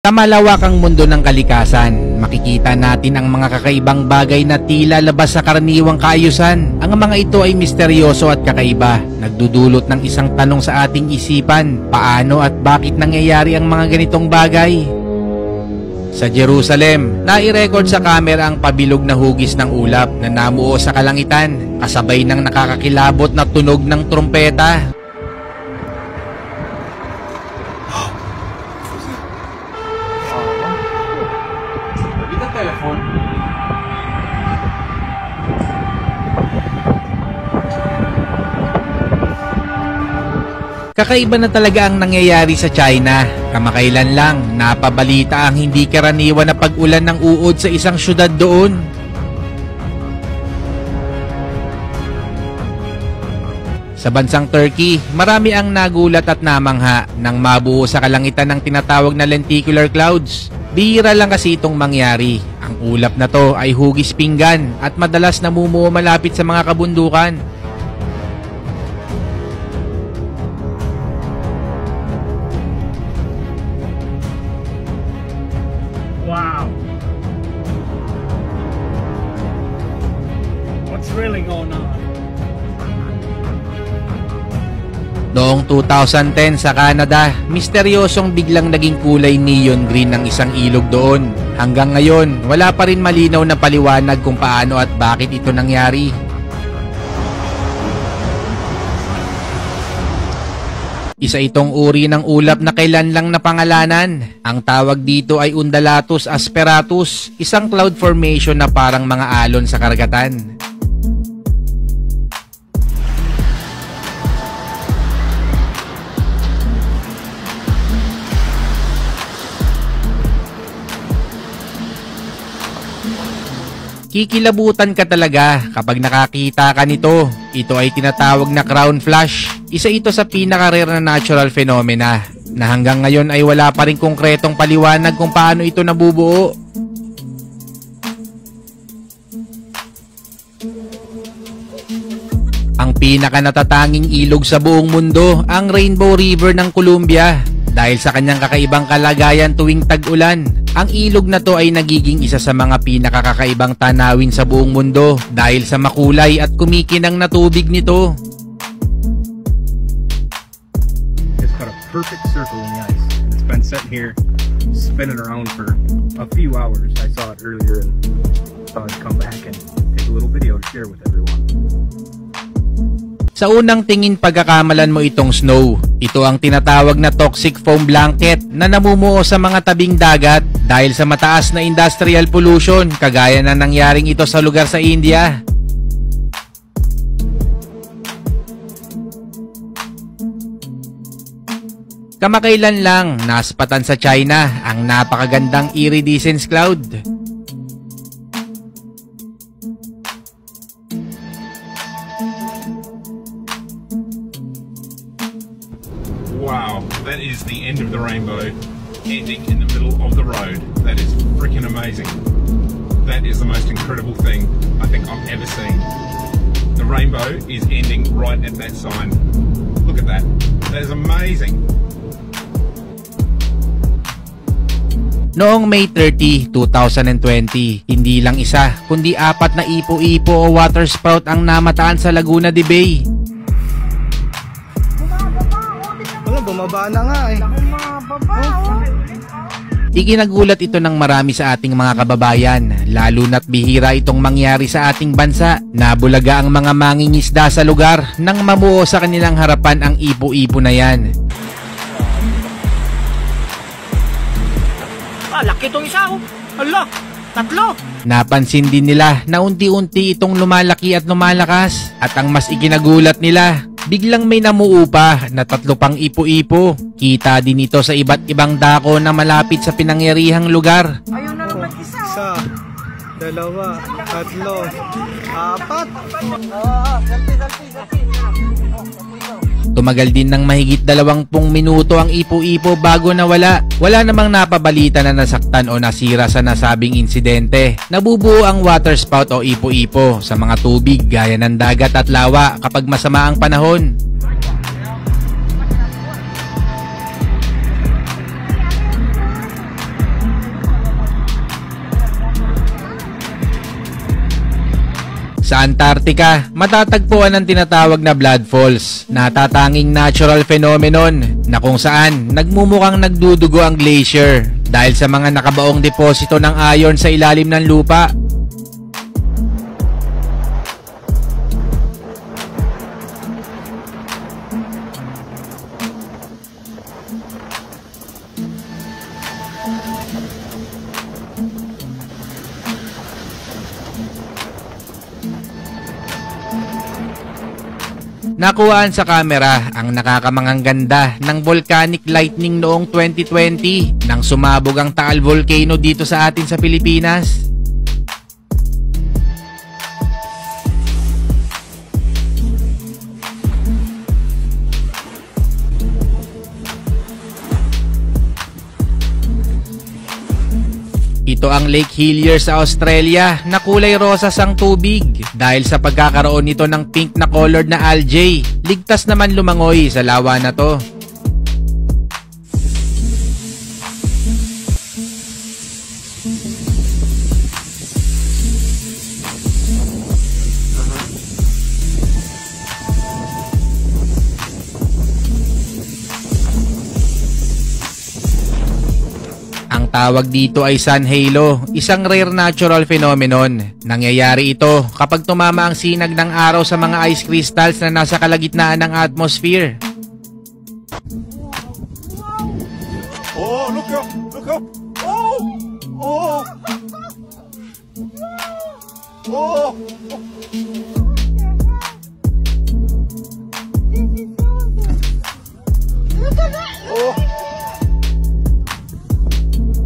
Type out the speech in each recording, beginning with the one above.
Sa malawakang mundo ng kalikasan, makikita natin ang mga kakaibang bagay na tila labas sa karaniwang kaayusan. Ang mga ito ay misteryoso at kakaiba, nagdudulot ng isang tanong sa ating isipan: paano at bakit nangyayari ang mga ganitong bagay? Sa Jerusalem, nai-record sa kamera ang pabilog na hugis ng ulap na namuo sa kalangitan, kasabay ng nakakakilabot na tunog ng trumpeta. Kakaiba na talaga ang nangyayari sa China. Kamakailan lang, napabalita ang hindi karaniwan na pag-ulan ng uod sa isang syudad doon. Sa bansang Turkey, marami ang nagulat at namangha nang mabuo sa kalangitan ng tinatawag na lenticular clouds. Bihira lang kasi itong mangyari. Ang ulap na to ay hugis pinggan at madalas namumuo malapit sa mga kabundukan. Wow. What's really going on? Noong 2010 sa Canada, misteryosong biglang naging kulay neon green ang isang ilog doon. Hanggang ngayon, wala pa rin malinaw na paliwanag kung paano at bakit ito nangyari. Isa itong uri ng ulap na kailan lang napangalanan. Ang tawag dito ay Undulatus asperatus, isang cloud formation na parang mga alon sa karagatan. Kikilabutan ka talaga kapag nakakita ka nito. Ito ay tinatawag na crown flash. Isa ito sa pinaka-rare na natural phenomena na hanggang ngayon ay wala pa rin konkretong paliwanag kung paano ito nabubuo. Ang pinaka-natatanging ilog sa buong mundo, ang Rainbow River ng Colombia. Dahil sa kanyang kakaibang kalagayan tuwing tag-ulan, ang ilog na to ay nagiging isa sa mga pinakakakaibang tanawin sa buong mundo dahil sa makulay at kumikinang na tubig nito. It's got a perfect circle in the ice. It's been sitting here, spinning around for a few hours. I saw it earlier and thought I'd come back and take a little video to share with everyone. Sa unang tingin pagkakamalan mo itong snow. Ito ang tinatawag na toxic foam blanket na namumuo sa mga tabing dagat dahil sa mataas na industrial pollution, kagaya na nangyaring ito sa lugar sa India. Kamakailan lang, naspatan sa China ang napakagandang iridescence cloud. Wow, that is the end of the rainbow, ending in the middle of the road. That is freaking amazing. That is the most incredible thing I think I've ever seen. The rainbow is ending right at that sign. Look at that. That is amazing. Noong May 30, 2020, hindi lang isa, kundi 4 na ipo-ipo o water sprout ang namataan sa Laguna de Bay. Bumaba na nga eh. Ikinagulat ito ng marami sa ating mga kababayan, lalo na't bihira itong mangyari sa ating bansa. Nabulaga ang mga mangingisda sa lugar nang mamuo sa kanilang harapan ang ipo-ipo na yan. Laki itong isa oh. Hala, 3. Napansin din nila na unti-unti itong lumalaki at lumalakas. At ang mas ikinagulat nila, biglang may namuo pa na 3 pang ipo-ipo. Kita din ito sa iba't ibang dako na malapit sa pinangyarihang lugar. Ayun na naman isa. 1, 2, 3, 4. Selfie. Tumagal din ng mahigit 20 minuto ang ipo-ipo bago nawala. Wala namang napabalita na nasaktan o nasira sa nasabing insidente. Nabubuo ang water spout o ipo-ipo sa mga tubig gaya ng dagat at lawa kapag masama ang panahon. Sa Antarctica, matatagpuan ang tinatawag na blood falls, natatanging natural phenomenon na kung saan nagmumukhang nagdudugo ang glacier dahil sa mga nakabaong deposito ng iron sa ilalim ng lupa. Nakuhaan sa kamera ang nakakamangang ganda ng volcanic lightning noong 2020 nang sumabog ang Taal Volcano dito sa atin sa Pilipinas. Ito ang Lake Hillier sa Australia na kulay rosas ang tubig dahil sa pagkakaroon nito ng pink na colored na algae. Ligtas naman lumangoy sa lawa na to. Ang tawag dito ay sun halo, isang rare natural phenomenon. Nangyayari ito kapag tumama ang sinag ng araw sa mga ice crystals na nasa kalagitnaan ng atmosphere. Oh, look up! Look up! Oh! Oh! Oh!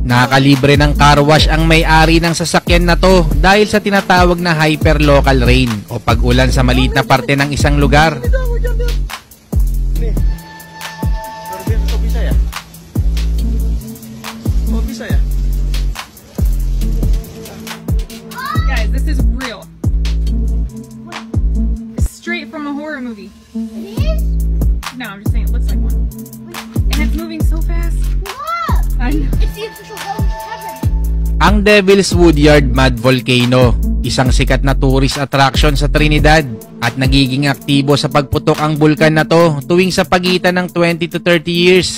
Nakakalibre ng car wash ang may-ari ng sasakyan na to dahil sa tinatawag na hyperlocal rain o pag-ulan sa maliit na parte ng isang lugar. Guys, this is real. Straight from a horror movie. It is? No, I'm just saying it looks like one. And it's moving so fast. Look! I know. It's the official going to heaven. Ang Devil's Woodyard Mud Volcano, isang sikat na tourist attraction sa Trinidad at nagiging aktibo sa pagputok ang bulkan na to tuwing sa pagitan ng 20 to 30 years.